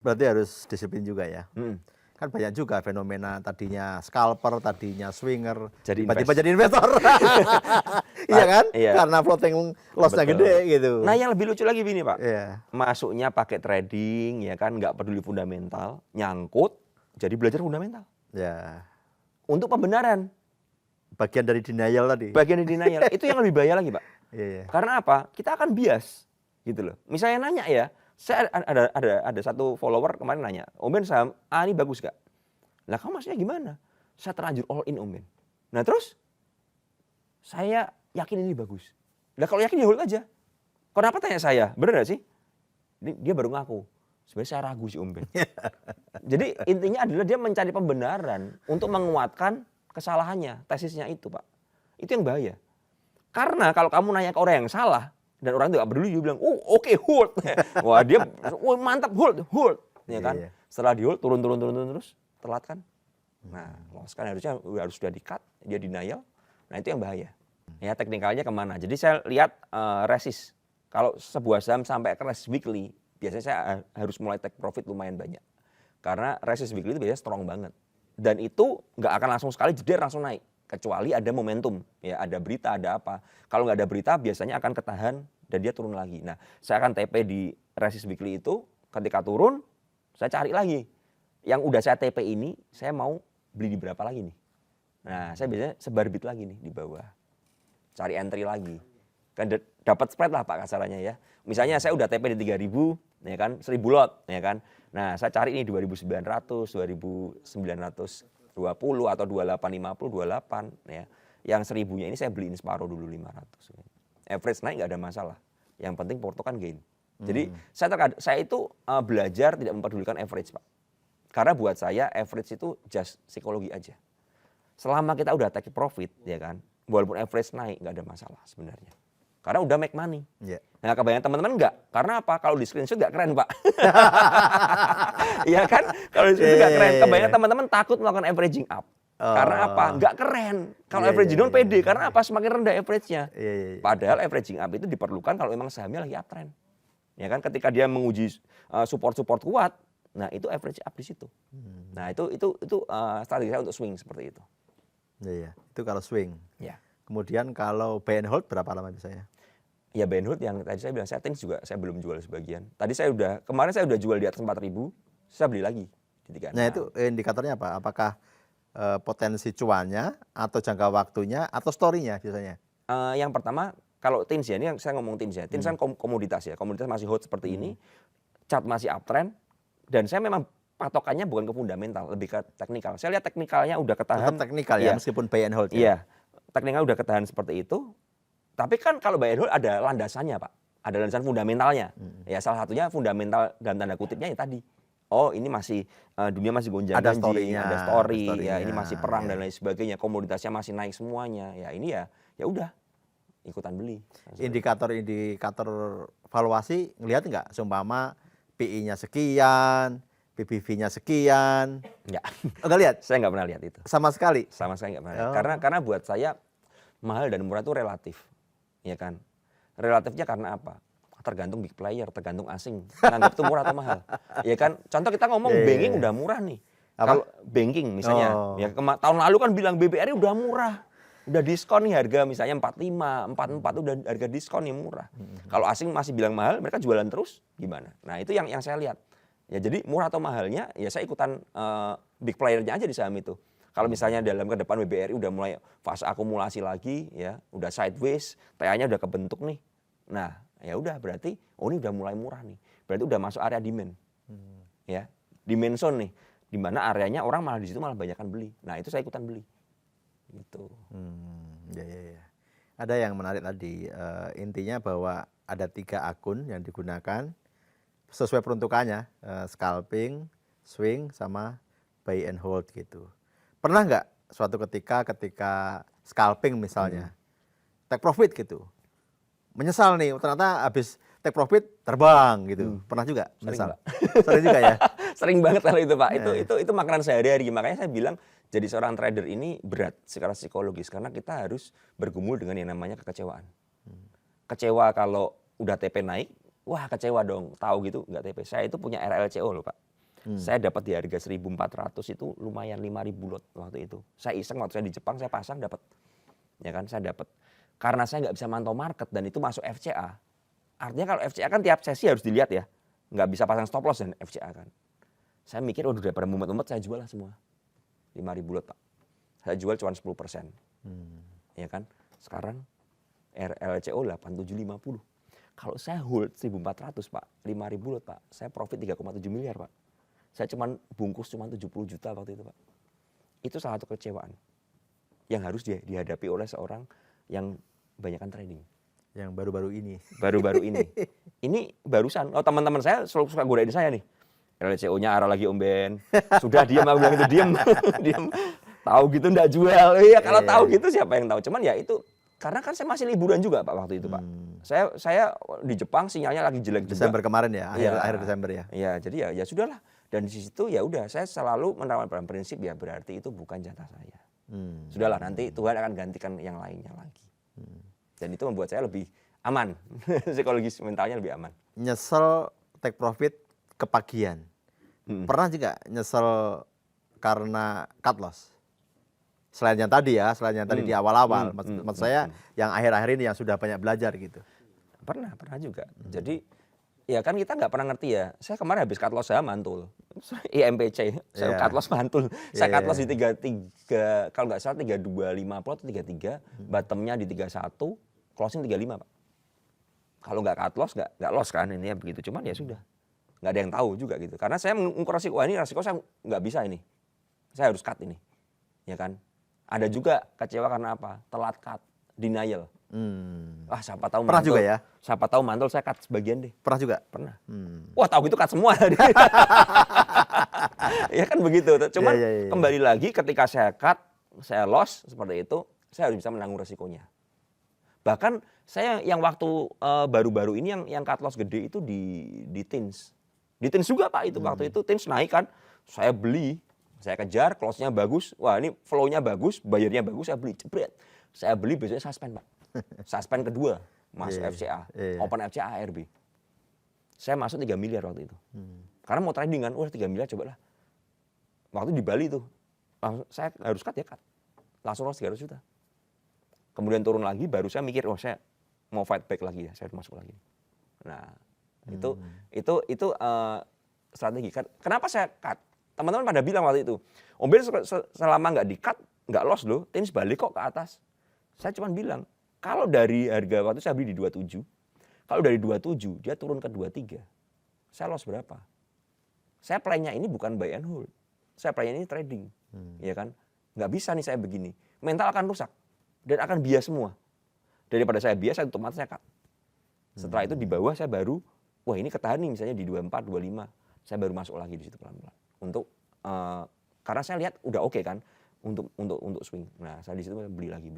Berarti harus disiplin juga ya. Mm. Kan banyak juga fenomena tadinya scalper, tadinya swinger, Jadi tiba-tiba invest. jadi investor. Iya kan? Iya. Karena floating loss-nya Betul. gede gitu. Nah, yang lebih lucu lagi gini, Pak. Iya. Masuknya pakai trading, ya kan, nggak peduli fundamental, nyangkut, jadi belajar fundamental. Ya. Untuk pembenaran, Bagian dari denial tadi. bagian dari denial, itu yang lebih bahaya lagi, Pak. Iya, iya. Karena apa? Kita akan bias, gitu loh. Misalnya nanya ya, saya ada satu follower kemarin nanya, Om Ben saham A ini bagus gak? Lah kamu maksudnya gimana? Saya terlanjur all in Om Ben. Nah terus, saya yakin ini bagus. Lah kalau yakin ya hold aja. Kenapa tanya saya? Bener gak sih? Dia baru ngaku. Sebenarnya saya ragu sih Om Ben. Jadi intinya adalah dia mencari pembenaran untuk menguatkan kesalahannya, tesisnya itu Pak. Itu yang bahaya. Karena kalau kamu nanya ke orang yang salah, dan orang itu gak peduli, dia bilang, oh oke, hold. Wah dia, oh, mantap, hold. Ya kan? Iya. Setelah di hold, turun terus, telat kan. Nah, loss kan harus sudah di-cut, dia denial. Nah itu yang bahaya. Ya teknikalnya kemana? Jadi saya lihat resist. Kalau sebuah saham sampai ke resist weekly, biasanya saya harus mulai take profit lumayan banyak. Karena resist weekly itu biasanya strong banget. Dan itu nggak akan langsung sekali jeder langsung naik. Kecuali ada momentum, ya ada berita, ada apa. Kalau nggak ada berita biasanya akan ketahan dan dia turun lagi. Nah, saya akan TP di resist weekly itu, ketika turun, saya cari lagi. Yang udah saya TP ini, saya mau beli di berapa lagi nih. Nah, saya biasanya sebar bid lagi nih di bawah. Cari entry lagi. Kan dapat spread lah Pak kasarannya ya. Misalnya saya udah TP di 3.000, ya kan, 1.000 lot, ya kan. Nah, saya cari ini 2.900, 2.920 atau 2850, 28 ya. Yang 1.000-nya ini saya beliin separuh dulu 500. Average naik nggak ada masalah. Yang penting porto kan gain. Jadi saya itu belajar tidak mempedulikan average Pak. Karena buat saya average itu just psikologi aja. Selama kita udah take profit ya kan, walaupun average naik nggak ada masalah sebenarnya. Karena udah make money. Yeah. Nah kebanyakan teman-teman enggak. Karena apa? Kalau di screenshot nggak keren Pak. Iya kan? Kalau di screenshot nggak keren. Kebanyakan teman-teman takut melakukan averaging up. Karena apa? Nggak keren. Kalau averaging down pede. Karena apa? Semakin rendah average-nya. Padahal averaging up itu diperlukan kalau memang sahamnya lagi uptrend. Ya kan? Ketika dia menguji support-support kuat, nah itu average up di situ. Nah itu strategi saya untuk swing seperti itu. Iya, itu kalau swing. Ya. Kemudian kalau buy and hold berapa lama biasanya? Ya buy and hold yang tadi saya bilang settings juga saya belum jual sebagian. Kemarin saya udah jual di atas 4.000, saya beli lagi di 36. Nah itu indikatornya apa? Apakah potensi cuannya atau jangka waktunya atau story-nya biasanya? Yang pertama kalau TINS ya, ini yang saya ngomong TINS ya. TINS kan komoditas ya, komoditas masih hot seperti ini, chart masih uptrend, dan saya memang patokannya bukan ke fundamental, lebih ke teknikal. Saya lihat teknikalnya udah ketahan. Tetap teknikal ya, meskipun buy and hold ya? Iya, teknikal udah ketahan seperti itu. Tapi kan kalau buy and hold ada landasannya Pak, ada landasan fundamentalnya. Ya salah satunya fundamental dalam tanda kutipnya ya tadi. Oh ini masih dunia masih gonjang-ganjing, ada story, ya ini masih perang dan lain sebagainya, komoditasnya masih naik semuanya. Ya ini ya udah ikutan beli. Indikator valuasi ngelihat nggak? Seumpama PI-nya sekian, PBV-nya sekian. Enggak. Nggak lihat? Saya nggak pernah lihat itu. Sama sekali? Sama sekali nggak pernah lihat. Karena buat saya mahal dan murah itu relatif. Ya kan? Relatifnya karena apa? Tergantung big player, tergantung asing. Nganggap itu murah atau mahal. Ya kan? Contoh kita ngomong banking udah murah nih. Kalau banking misalnya, ya tahun lalu kan bilang BBRI udah murah. Udah diskon nih harga misalnya 45, 44 udah harga diskon nih murah. Kalau asing masih bilang mahal, mereka jualan terus gimana? Nah itu yang saya lihat. Ya jadi murah atau mahalnya, ya saya ikutan big playernya aja di saham itu. Kalau misalnya dalam ke depan BBRI udah mulai fase akumulasi lagi, ya udah sideways, TA-nya udah kebentuk nih. Nah ya udah berarti, oh ini udah mulai murah nih. Berarti udah masuk area demand. Ya, demand zone nih. Di mana areanya orang malah di situ malah banyakan beli. Nah itu saya ikutan beli. Gitu. Ya. Ada yang menarik tadi, intinya bahwa ada 3 akun yang digunakan sesuai peruntukannya, scalping, swing, sama buy and hold gitu. Pernah nggak suatu ketika scalping misalnya, take profit gitu, menyesal nih ternyata habis take profit terbang gitu, pernah juga menyesal? Sering juga ya? Sering banget kalau itu Pak, itu makanan sehari-hari. Makanya saya bilang jadi seorang trader ini berat secara psikologis karena kita harus bergumul dengan yang namanya kekecewaan. Kecewa kalau udah TP naik, wah kecewa dong, tahu gitu nggak TP. Saya itu punya RLCO loh Pak. Saya dapat di harga 1.400 itu lumayan 5.000 lot waktu itu. Saya iseng waktu saya di Jepang saya pasang dapat. Ya kan, saya dapat. Karena saya nggak bisa mantau market dan itu masuk FCA. Artinya kalau FCA kan tiap sesi harus dilihat ya. Nggak bisa pasang stop loss dan FCA kan. Saya mikir, udah daripada mumet-mumet saya jual lah semua. 5.000 lot Pak. Saya jual cuma 10%. Ya kan, sekarang RLCO 8750. Kalau saya hold 1.400 Pak, 5.000 lot Pak, saya profit 3,7 miliar Pak. Saya cuma bungkus cuma 70 juta waktu itu Pak. Itu salah satu kecewaan yang harus dihadapi oleh seorang yang banyakkan trading. Yang baru-baru ini. Baru-baru ini. Ini barusan, oh teman-teman saya selalu suka godain saya nih. RLCO-nya arah lagi Om Ben. Sudah diam, aku bilang itu diam. Diam. Tahu gitu enggak jual. Iya, kalau tahu gitu siapa yang tahu. Cuman ya itu karena kan saya masih liburan juga Pak waktu itu Pak. Saya di Jepang sinyalnya lagi jelek juga. Desember kemarin ya, akhir Desember ya. Iya, jadi ya sudahlah. Dan di situ ya udah saya selalu menerapkan prinsip ya berarti itu bukan jatah saya. Sudahlah, nanti Tuhan akan gantikan yang lainnya lagi. Dan itu membuat saya lebih aman. Psikologis mentalnya lebih aman. Nyesel take profit kepagian. Pernah juga nyesel karena cut loss? Selain yang tadi ya, selain yang tadi di awal-awal. Maksud saya yang akhir-akhir ini yang sudah banyak belajar gitu. Pernah juga. Jadi ya kan kita nggak pernah ngerti ya. Saya kemarin habis cut loss saya mantul. IMPC, saya cut loss mantul. Saya cut loss di 33, kalau nggak salah 3250 atau 33, bottomnya di 31, closing 35 Pak. Kalau nggak cut loss nggak loss kan, ini ya begitu. Cuman ya sudah, nggak ada yang tahu juga gitu. Karena saya mengukur resiko, wah ini resiko saya nggak bisa ini. Saya harus cut ini, ya kan. Ada juga kecewa karena apa? Telat cut, denial. Siapa tahu pernah mantul, juga ya? Siapa tahu mantul saya cut sebagian deh. Pernah juga? Pernah. Wah tahu gitu cut semua. Ya kan begitu. Cuman kembali lagi ketika saya cut, saya loss seperti itu, saya harus bisa menanggung resikonya. Bahkan saya yang waktu baru-baru ini yang cut loss gede itu di Tins. Di Tins juga Pak itu waktu itu Tins naik kan, saya beli. Saya kejar, close-nya bagus, wah ini flow-nya bagus, bayarnya bagus, saya beli, jebret. Saya beli besoknya suspend Pak. Suspend kedua, masuk FCA, open FCA ARB. Saya masuk 3 miliar waktu itu. Karena mau trading kan, 3 miliar coba lah. Waktu di Bali tuh, saya harus cut ya cut. Langsung loss 300 juta. Kemudian turun lagi, baru saya mikir, saya mau fight back lagi ya, saya masuk lagi. Nah, itu strategi. Kenapa saya cut? Teman-teman pada bilang waktu itu, Om Ben selama nggak di-cut, nggak loss loh, Tins balik kok ke atas. Saya cuma bilang, kalau dari harga waktu saya beli di 27, kalau dari 27 dia turun ke 23, saya loss berapa? Saya plan-nya ini bukan buy and hold, saya plan-nya ini trading, ya kan? Nggak bisa nih saya begini, mental akan rusak dan akan bias semua. Daripada saya bias, saya tutup mata, saya cut. Setelah itu di bawah saya baru, wah ini ketahan nih misalnya di 24, 25, saya baru masuk lagi di situ pelan-pelan. Untuk karena saya lihat udah oke kan untuk swing. Nah, saya di situ beli lagi.